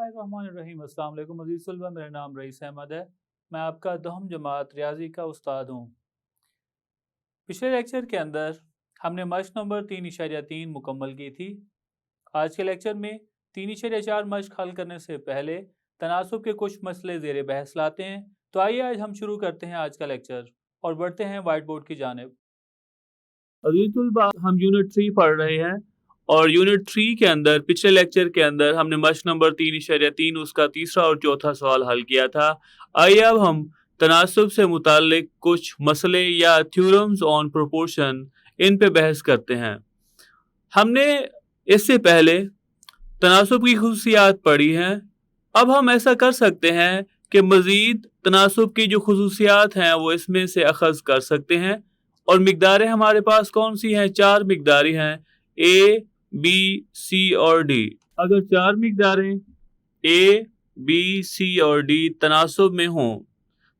बिस्मिल्लाहिर्रहमानिर्रहीम। अस्सलाम वालेकुम अज़ीज़ तलबा, मेरा नाम रईस अहमद है। मैं आपका दहम जमात रियाजी का उस्ताद हूँ। पिछले लेक्चर के अंदर हमने मश्क नंबर 3.3 मुकम्मल की थी। आज के लेक्चर में 3.4 मश्क हल करने से पहले तनासुब के कुछ मसले ज़ेर बहस लाते हैं। तो आइए आज हम शुरू करते हैं आज का लेक्चर और बढ़ते हैं वाइट बोर्ड की जानिब। अज़ीज़ तलबा, हम यूनिट 3 पढ़ रहे हैं और यूनिट 3 के अंदर पिछले लेक्चर के अंदर हमने मश्क नंबर 3.3 उसका तीसरा और चौथा सवाल हल किया था। आइए अब हम तनासुब से मुताल्लिक कुछ मसले या थ्योरम्स ऑन प्रोपोर्शन इन पे बहस करते हैं। हमने इससे पहले तनासुब की खुसूसियात पढ़ी हैं। अब हम ऐसा कर सकते हैं कि मज़ीद तनासुब की जो खुसूसियात हैं वो इसमें से अखज़ कर सकते हैं। और मिक़दारें हमारे पास कौन सी हैं? 4 मिक़दारें हैं, ए, बी, सी और डी। अगर 4 मिक़दारें ए, बी, सी और डी तनासुब में हों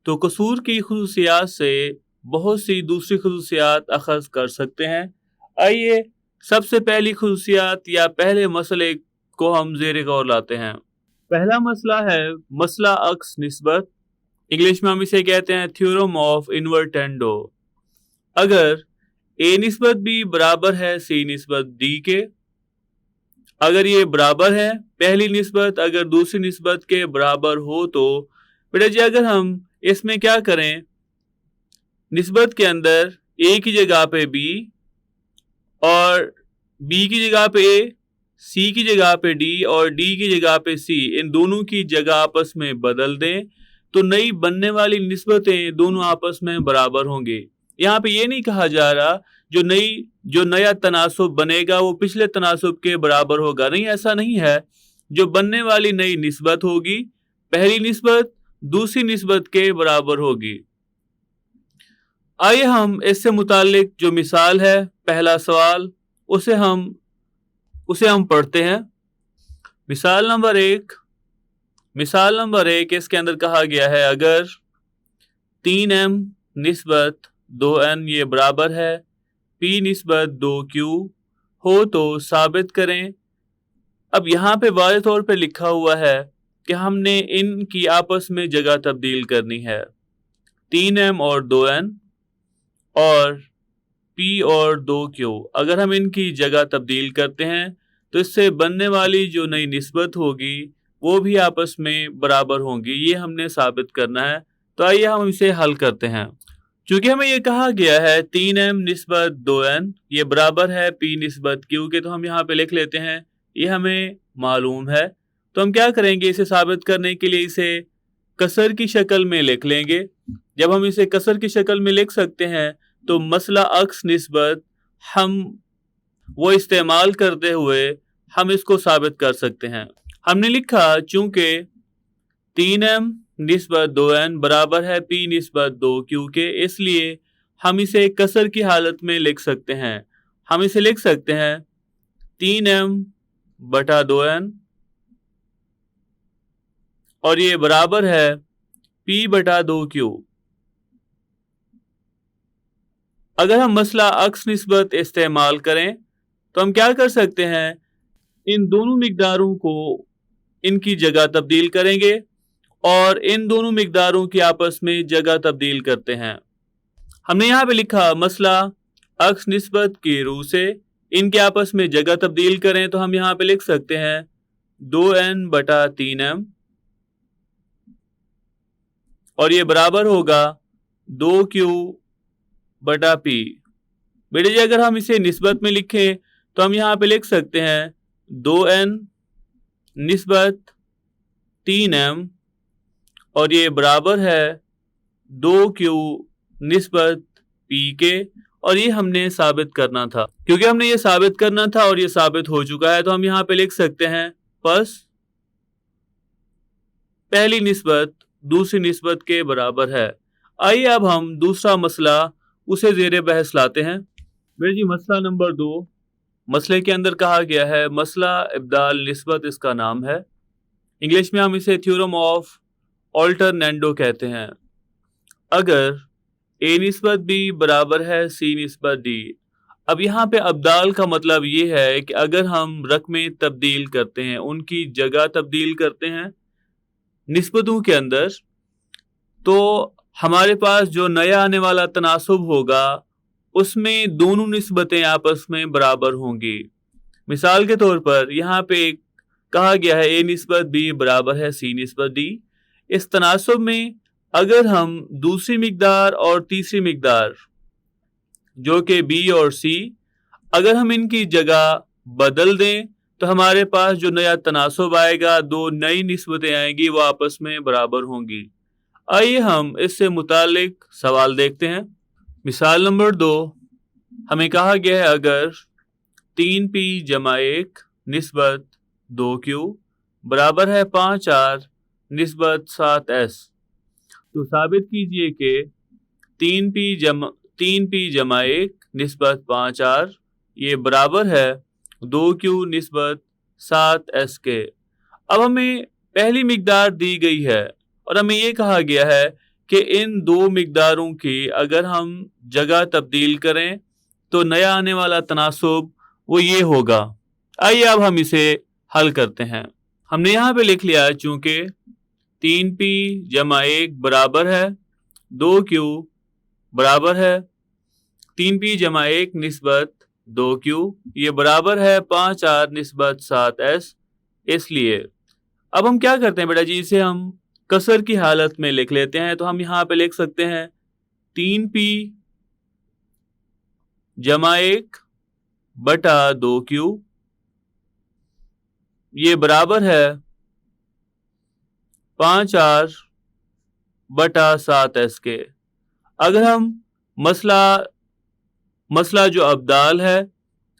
तो कसूर की खुसूसियात से बहुत सी दूसरी खुसूसियात अखज़ कर सकते हैं। आइए सबसे पहली खुसूसियात या पहले मसले को हम ज़ेर गौर लाते हैं। पहला मसला है मसला अक्स निस्बत। इंग्लिश में हम इसे कहते हैं थ्योरम ऑफ इन्वर्टेंडो। अगर ए निस्बत बी बराबर है सी निस्बत डी के, अगर ये बराबर है, पहली निस्बत अगर दूसरी निस्बत के बराबर हो तो बेटा जी अगर हम इसमें क्या करें, निस्बत के अंदर ए की जगह पे बी और बी की जगह पे ए, सी की जगह पे डी और डी की जगह पे सी, इन दोनों की जगह आपस में बदल दें तो नई बनने वाली निस्बतें दोनों आपस में बराबर होंगे। यहाँ पे ये नहीं कहा जा रहा जो नया तनासुब बनेगा वो पिछले तनासुब के बराबर होगा, नहीं, ऐसा नहीं है। जो बनने वाली नई निस्बत होगी, पहली निस्बत दूसरी निस्बत के बराबर होगी। आइए हम इससे मुतालिक जो मिसाल है, पहला सवाल, उसे हम पढ़ते हैं। मिसाल नंबर एक इसके अंदर कहा गया है अगर 3m निस्बत 2n ये बराबर है p निस्बत 2q हो तो साबित करें। अब यहाँ पे वाज़ेह तौर पे लिखा हुआ है कि हमने इनकी आपस में जगह तब्दील करनी है, 3m और 2n और p और 2q। अगर हम इनकी जगह तब्दील करते हैं तो इससे बनने वाली जो नई निस्बत होगी वो भी आपस में बराबर होंगी, ये हमने साबित करना है। तो आइए हम इसे हल करते हैं। चूंकि हमें ये कहा गया है 3m निस्बत 2n ये बराबर है p निस्बत q के, तो हम यहाँ पे लिख लेते हैं, ये हमें मालूम है। तो हम क्या करेंगे, इसे साबित करने के लिए इसे कसर की शक्ल में लिख लेंगे। जब हम इसे कसर की शक्ल में लिख सकते हैं तो मसला अक्स निस्बत हम वो इस्तेमाल करते हुए हम इसको साबित कर सकते हैं। हमने लिखा चूंकि 3m निस्बत 2n बराबर है p निस्बत 2q के, इसलिए हम इसे कसर की हालत में लिख सकते हैं। हम इसे लिख सकते हैं 3m बटा 2n और ये बराबर है p बटा 2q। अगर हम मसला अक्स निस्बत इस्तेमाल करें तो हम क्या कर सकते हैं, इन दोनों मिक़दारों को इनकी जगह तब्दील करेंगे और इन दोनों मिक़दारों की आपस में जगह तब्दील करते हैं। हमने यहाँ पे लिखा मसला अक्स निस्बत की रूह से इनके आपस में जगह तब्दील करें तो हम यहाँ पे लिख सकते हैं 2n बटा 3m और ये बराबर होगा 2q बटा p। बेटे जी अगर हम इसे निस्बत में लिखें तो हम यहाँ पे लिख सकते हैं 2n निस्बत 3m और ये बराबर है 2q निस्बत p के, और ये हमने साबित करना था। क्योंकि हमने ये साबित करना था और ये साबित हो चुका है तो हम यहाँ पे लिख सकते हैं बस पहली निस्बत दूसरी निस्बत के बराबर है। आइए अब हम दूसरा मसला उसे ज़ेर बहस लाते हैं। मेरे जी मसला नंबर 2, मसले के अंदर कहा गया है मसला इब्दाल निस्बत, इसका नाम है। इंग्लिश में हम इसे थ्योरम ऑफ ऑल्टरनेंडो कहते हैं। अगर a निस्बत b बराबर है c निस्बत d, اب یہاں پہ ابدال کا مطلب یہ ہے کہ اگر ہم رقمیں تبدیل کرتے ہیں، ان کی جگہ تبدیل کرتے ہیں نسبتوں کے اندر، تو ہمارے پاس جو نیا آنے والا تناسب ہوگا اس میں دونوں نسبتیں آپس میں برابر ہوں گی۔ مثال کے طور پر یہاں پہ کہا گیا ہے A نسبت B برابر ہے C نسبت D۔ اس تناسب میں اگر ہم دوسری مقدار اور تیسری مقدار جو کہ B اور C، اگر ہم ان کی جگہ بدل دیں تو ہمارے پاس جو نیا تناسب آئے گا، دو نئی نسبتیں آئیں گی، وہ آپس میں برابر ہوں گی۔ آئیے ہم اس سے متعلق سوال دیکھتے ہیں۔ مثال نمبر 2، ہمیں کہا گیا ہے اگر 3P جمع 1 نسبت 2Q برابر ہے 5R نسبت 7S، تو ثابت کیجئے کہ 3P جمع 1 نسبت 5R یہ برابر ہے 2Q نسبت 7S کے۔ اب ہمیں پہلی مقدار دی گئی ہے اور ہمیں یہ کہا گیا ہے کہ ان دو مقداروں کی اگر ہم جگہ تبدیل کریں تو نیا آنے والا تناسب وہ یہ ہوگا۔ آئیے اب ہم اسے حل کرتے ہیں۔ ہم نے یہاں پہ لکھ لیا چونکہ 3P جمع 1 برابر ہے 2Q برابر ہے 3P جمع 1 نسبت 2Q، یہ برابر ہے 5R نسبت 7S۔ اس لیے اب ہم کیا کرتے ہیں بیٹا جی، اسے ہم کسر کی حالت میں لکھ لیتے ہیں۔ تو ہم یہاں پہ لکھ سکتے ہیں 3P جمع 1 بٹا 2Q یہ برابر ہے 5R بٹا 7S کے۔ اگر ہم مسئلہ جو ابدال ہے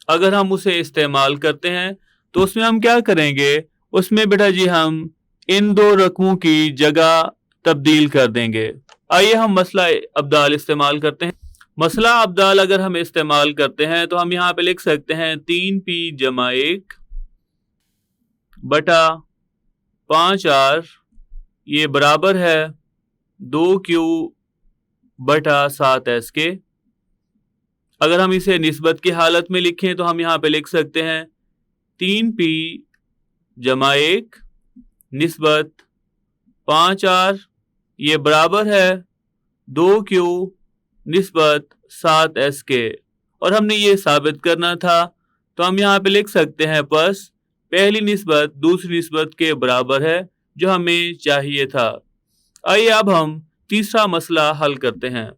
اگر ہم اسے استعمال کرتے ہیں تو اس میں ہم کیا کریں گے، اس میں بیٹا جی ہم ان دو رقموں کی جگہ تبدیل کر دیں گے۔ آئیے ہم مسئلہ ابدال استعمال کرتے ہیں۔ مسئلہ ابدال اگر ہم استعمال کرتے ہیں تو ہم یہاں پہ لکھ سکتے ہیں 3P جمع 1 بٹا 5R یہ برابر ہے 2Q بٹا 7S کے۔ اگر ہم اسے نسبت کی حالت میں لکھیں تو ہم یہاں پہ لکھ سکتے ہیں 3P جمع 1 نسبت 5R یہ برابر ہے 2Q نسبت 7S کے، اور ہم نے یہ ثابت کرنا تھا تو ہم یہاں پہ لکھ سکتے ہیں پس پہلی نسبت دوسری نسبت کے برابر ہے جو ہمیں چاہیے تھا۔ آئیے اب ہم تیسرا مسئلہ حل کرتے ہیں،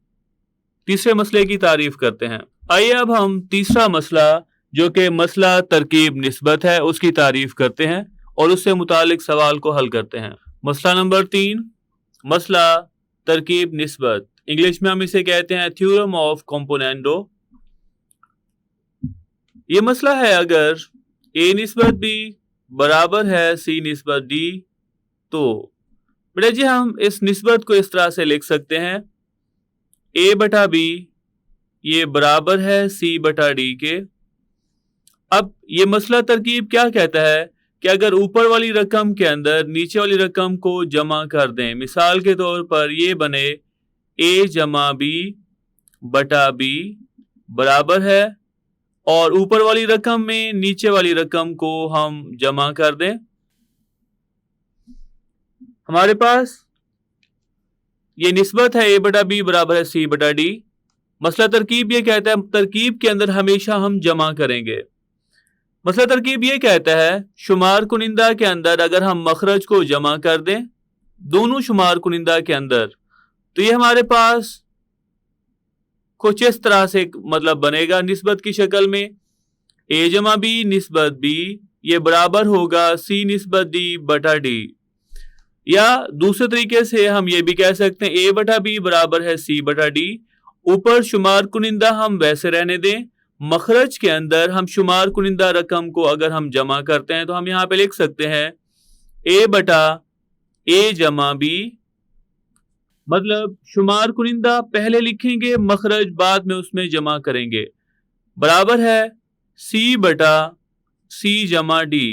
تیسرے مسئلے کی تعریف کرتے ہیں۔ آئیے اب ہم تیسرا مسئلہ جو کہ مسئلہ ترکیب نسبت ہے اس کی تعریف کرتے ہیں اور اس سے متعلق سوال کو حل کرتے ہیں۔ مسئلہ نمبر 3، مسئلہ ترکیب نسبت، انگلش میں ہم اسے کہتے ہیں تھیورم آف کمپونینڈو۔ یہ مسئلہ ہے اگر A نسبت B برابر ہے C نسبت D، تو بیٹا جی ہم اس نسبت کو اس طرح سے لکھ سکتے ہیں A بٹا B یہ برابر ہے C بٹا D کے۔ اب یہ مسئلہ ترکیب کیا کہتا ہے کہ اگر اوپر والی رقم کے اندر نیچے والی رقم کو جمع کر دیں، مثال کے طور پر یہ بنے A جمع B بٹا B برابر ہے، اور اوپر والی رقم میں نیچے والی رقم کو ہم جمع کر دیں، ہمارے پاس یہ نسبت ہے A بٹا B برابر ہے C بٹا D۔ مسئلہ ترکیب یہ کہتا ہے ترکیب کے اندر ہمیشہ ہم جمع کریں گے۔ مسئلہ ترکیب یہ کہتا ہے شمار کنندہ کے اندر اگر ہم مخرج کو جمع کر دیں دونوں شمار کنندہ کے اندر، تو یہ ہمارے پاس کچھ اس طرح سے مطلب بنے گا نسبت کی شکل میں A جمع B نسبت B یہ برابر ہوگا C نسبت D بٹا D، یا دوسرے طریقے سے ہم یہ بھی کہہ سکتے ہیں A بٹا B برابر ہے C بٹا D۔ اوپر شمار کنندہ ہم ویسے رہنے دیں، مخرج کے اندر ہم شمار کنندہ رقم کو اگر ہم جمع کرتے ہیں تو ہم یہاں پہ لکھ سکتے ہیں A بٹا A جمع B، مطلب شمار کنندہ پہلے لکھیں گے مخرج بعد میں اس میں جمع کریں گے، برابر ہے C بٹا C جمع D۔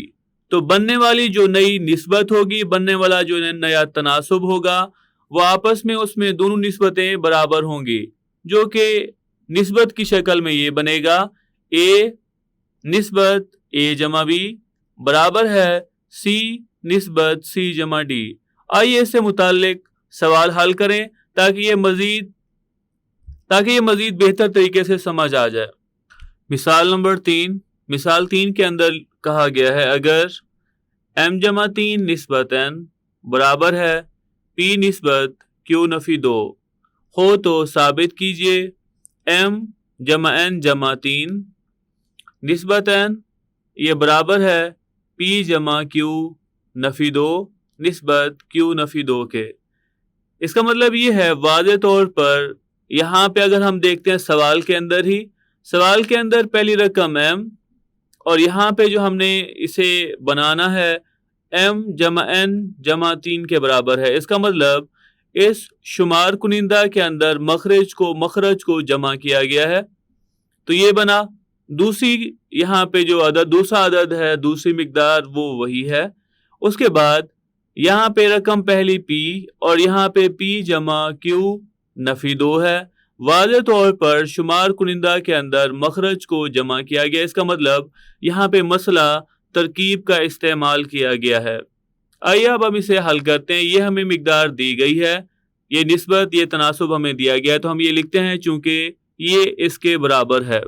تو بننے والی جو نئی نسبت ہوگی، بننے والا جو نیا تناسب ہوگا، وہ آپس میں اس میں دونوں نسبتیں برابر ہوں گی، جو کہ نسبت کی شکل میں یہ بنے گا A نسبت A जमा B बराबर है C निस्बत C जमा D। आइए इससे मुताल्लिक सवाल हल करें ताकि ये मजीद बेहतर तरीके से समझ आ जाए। मिसाल नंबर 3, मिसाल 3 के अंदर कहा गया है अगर M जमा 3 निस्बत N बराबर है P निस्बत Q नफी 2 हो तो साबित कीजिए M जमा N जमा 3 निस्बत N ये बराबर है P जमा Q नफी 2 निस्बत Q नफी 2 के। इसका मतलब ये है वाज़े तौर पर यहाँ पे अगर हम देखते हैं सवाल के अंदर पहली रकम M और यहाँ पे जो हमने इसे बनाना है M जमा N जमा 3 के बराबर है। इसका मतलब इस शुमार कुनिंदा के अंदर मखरज को जमा किया गया है तो ये बना। दूसरी यहाँ पे जो दूसरा अदद है, दूसरी मिकदार वो वही है। उसके बाद यहाँ पे रकम पहली P और यहाँ पे P जमा Q नफी 2 है। वाज़े तौर पर शुमार कुनिंदा के अंदर मखरज को जमा किया गया। इसका मतलब यहाँ पे मसला तरकीब का इस्तेमाल किया गया है। आइए अब हम इसे हल करते हैं। ये हमें मिकदार दी गई है, ये निस्बत, ये तनासुब हमें दिया गया है तो हम ये लिखते हैं चूंकि ये इसके बराबर है।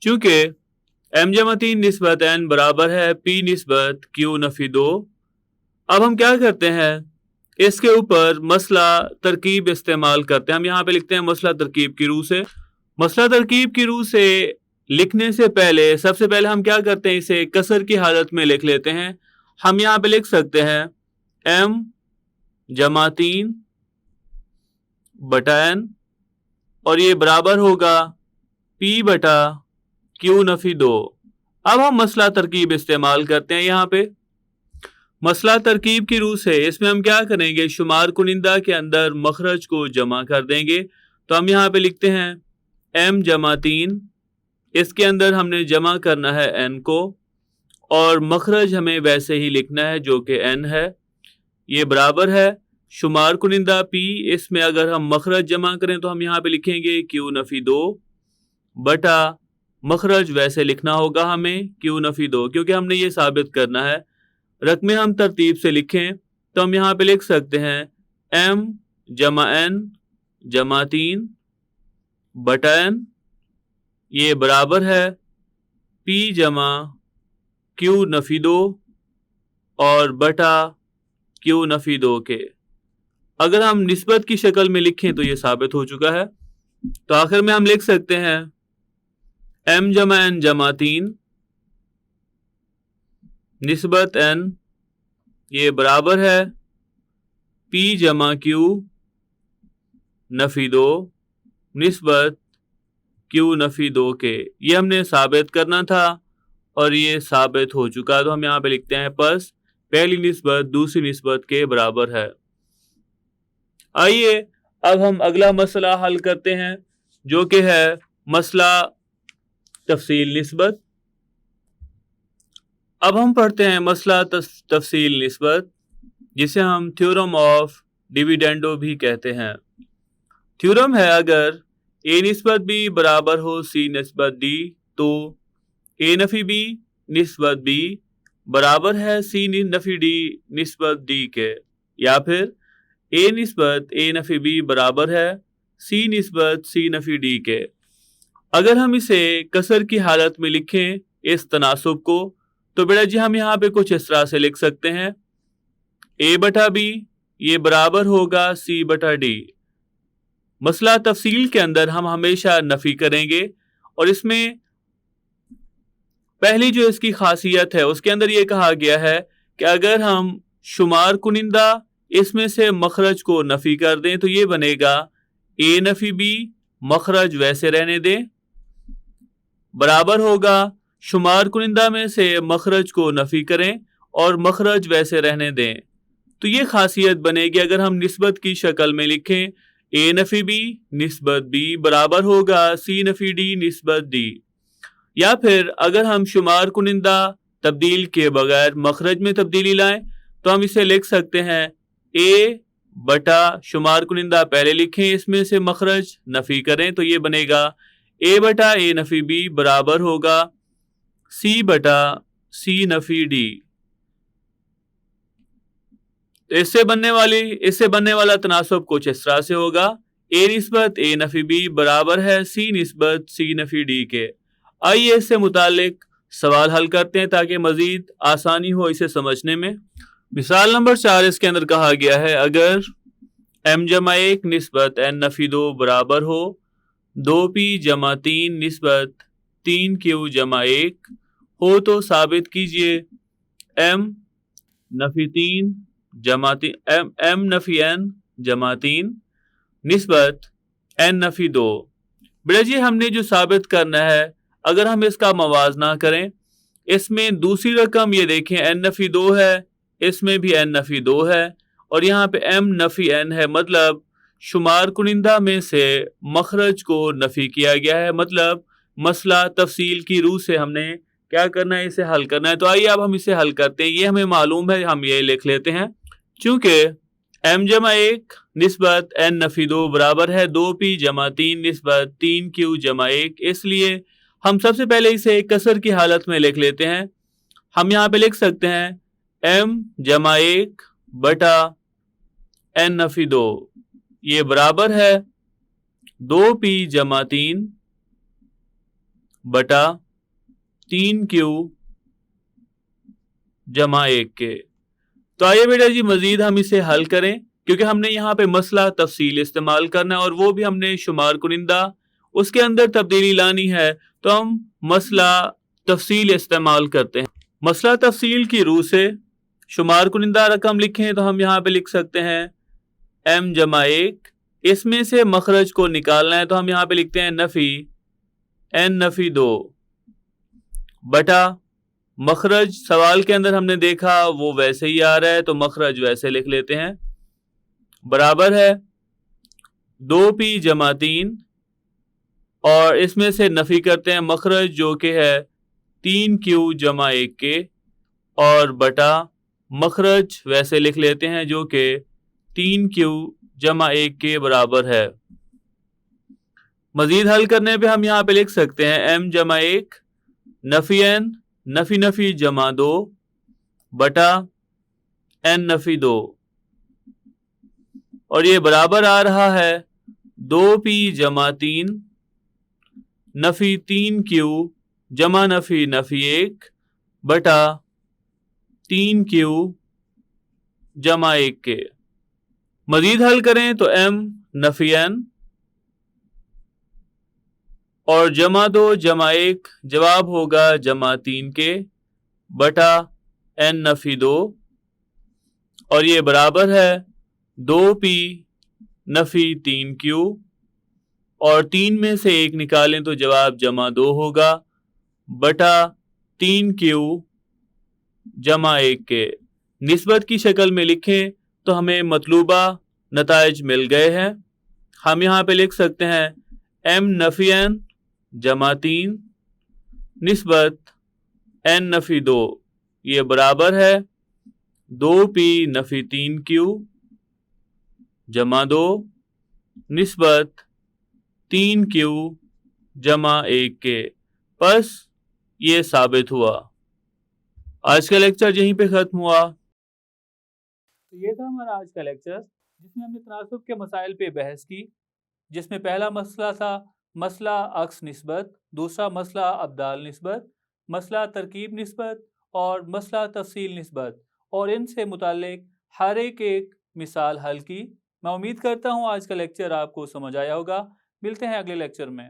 चूंकि M जमा 3 निस्बत N बराबर है P निस्बत Q नफी 2। अब हम क्या करते हैं, इसके ऊपर मसला तरकीब इस्तेमाल करते हैं। हम यहाँ पे लिखते हैं मसला तरकीब की रूह से। मसला तरकीब की रूह से लिखने से पहले सबसे पहले हम क्या करते हैं, इसे कसर की हालत में लिख लेते हैं। हम यहाँ पे लिख सकते हैं M जमा 3 बटा N और ये बराबर होगा P बटा Q नफी 2। अब हम मसला तरकीब इस्तेमाल करते हैं। यहाँ पे मसला तरकीब की रूह से इसमें हम क्या करेंगे, शुमार कुनिंदा के अंदर मखरज को जमा कर देंगे। तो हम यहाँ पे लिखते हैं M जमा 3, इसके अंदर हमने जमा करना है N को और मखरज हमें वैसे ही लिखना है जो कि N है। ये बराबर है शुमार कुनिंदा P, इसमें अगर हम मखरज जमा करें तो हम यहाँ पे लिखेंगे Q नफी 2 बटा मखरज वैसे लिखना होगा हमें Q नफी 2, क्योंकि हमने ये साबित करना है। रकमें हम तरतीब से लिखें तो हम यहाँ पे लिख सकते हैं M जमा N जमा 3 बटा N, ये बराबर है P जमा Q नफी 2 और बटा Q नफी 2 के। अगर हम निस्बत की शक्ल में लिखें तो ये साबित हो चुका है। तो आखिर में हम लिख सकते हैं M जमा N जमा 3 निस्बत N, ये बराबर है P जमा Q नफी 2 निस्बत Q नफी 2 के। ये हमने साबित करना था और ये साबित हो चुका। तो हम यहाँ पे लिखते हैं बस पहली निस्बत दूसरी निस्बत के बराबर है। आइए अब हम अगला मसला हल करते हैं जो कि है मसला तफसील निस्बत। अब हम पढ़ते हैं मसला तफसील निस्बत, जिसे हम थ्योरम ऑफ डिविडेंडो भी कहते हैं। थ्योरम है अगर A निस्बत B बराबर हो C निस्बत D तो A नफी B निस्बत B बराबर है C नफी D निस्बत D के, या फिर A निस्बत A नफी B बराबर है C निस्बत C नफी D के। अगर हम इसे कसर की हालत में लिखें इस तनासुब को तो बेटा जी हम यहाँ पे कुछ इस तरह से लिख सकते हैं A बटा B ये बराबर होगा C बटा D। मसला तफसील के अंदर हम हमेशा नफी करेंगे और इसमें पहली जो इसकी खासियत है उसके अंदर ये कहा गया है कि अगर हम शुमार कुनिंदा इसमें से मखरज को नफी कर दें तो ये बनेगा A नफी B मखरज वैसे रहने दें बराबर होगा शुमार कुनिंदा में से मखरज को नफी करें और मखरज वैसे रहने दें। तो ये खासियत बनेगी अगर हम निस्बत की शक्ल में लिखें A नफी B निस्बत B बराबर होगा C नफी D निस्बत D। या फिर अगर हम शुमार कुनिंदा तब्दील के बगैर मखरज में तब्दीली लाएं तो हम इसे लिख सकते हैं A बटा शुमार कुनिंदा पहले लिखें इसमें से मखरज नफी करें तो ये बनेगा A बटा A नफी B बराबर होगा C बटा C नफी D। इससे बनने वाला तनासब कुछ इस तरह से होगा, A निस्बत A नफी B बराबर है C निस्बत C नफी D के। आइए इससे मुतालिक सवाल हल करते हैं ताकि मजीद आसानी हो इसे समझने में। मिसाल नंबर 4 इसके अंदर कहा गया है, अगर m जमा 1 निस्बत n नफी 2 बराबर हो 2p जमा 3 निस्बत 3q जमा 1 हो तो साबित कीजिए m नफी 3 जमा m नफी n जमा 3 निस्बत n नफी 2। बेटा जी हमने जो साबित करना है, अगर हम इसका मवाजना करें, इसमें दूसरी रकम ये देखें n नफी 2 है, इसमें भी n नफी 2 है और यहाँ पे m नफी n है, मतलब शुमार कुनिंदा में से मखरज को नफी किया गया है। मतलब मसला तफसील की रूह से हमने क्या करना है, इसे हल करना है। तो आइए अब हम इसे हल करते हैं। ये हमें मालूम है, हम ये लिख लेते हैं। चूंकि m जमा 1 निस्बत n नफी 2 बराबर है 2p जमा 3 निस्बत 3q जमा 1, इसलिए हम सबसे पहले इसे एक कसर की हालत में लिख लेते हैं। हम यहाँ पे लिख सकते हैं m जमा 1 बटा n नफी 2, ये बराबर है 2p जमा 3 बटा 3q जमा 1 के। तो आइए बेटा जी मजीद हम इसे हल करें, क्योंकि हमने यहाँ पे मसला तफसील इस्तेमाल करना है और वो भी हमने शुमार कुनिंदा उसके अंदर तब्दीली लानी है, तो हम मसला तफसील इस्तेमाल करते हैं। मसला तफसील की रूह से शुमार कुनिंदा रकम लिखें तो हम यहाँ पे लिख सकते हैं m जमा 1, इसमें से मखरज को निकालना है तो हम यहाँ पे लिखते हैं नफी n नफी 2 बटा मखरज सवाल के अंदर हमने देखा वो वैसे ही आ रहा है तो मखरज वैसे लिख लेते हैं, बराबर है 2p जमा 3 और इसमें से नफी करते हैं मखरज जो कि है 3q जमा 1 के, और बटा मखरज वैसे लिख लेते हैं जो कि 3q जमा 1 के बराबर है। मजीद हल करने पे हम यहाँ पे लिख सकते हैं m जमा 1 नफी n नफी नफी जमा 2 बटा n नफी 2, और ये बराबर आ रहा है 2p जमा 3 नफी 3q जमा नफी नफी 1 बटा 3q जमा 1 के। मजीद हल करें तो m नफी n और जमा 2 जमा 1 जवाब होगा जमा 3 के बटा n नफी 2, और ये बराबर है 2p नफी 3q, और 3 में से 1 निकालें तो जवाब जमा 2 होगा बटा 3q जमा 1 के। निस्बत की शक्ल में लिखें तो हमें मतलूबा नताइज मिल गए हैं। हम यहाँ पे लिख सकते हैं m नफी n जमा 3 निस्बत n नफी 2, ये बराबर है 2p नफी 3q जमा 2 निस्बत 3q जमा 1 के। बस ये साबित हुआ। आज का लेक्चर यहीं पे ख़त्म हुआ। तो ये था हमारा आज का लेक्चर, जिसमें हमने तनासुब के मसाइल पे बहस की, जिसमें पहला मसला था मसला अक्स निस्बत, दूसरा मसला अब्दाल निस्बत, मसला तरकीब निस्बत और मसला तफसील निस्बत, और इनसे मुताल्लिक हर एक मिसाल हल की। मैं उम्मीद करता हूँ आज का लेक्चर आपको समझ आया होगा। मिलते हैं अगले लेक्चर में।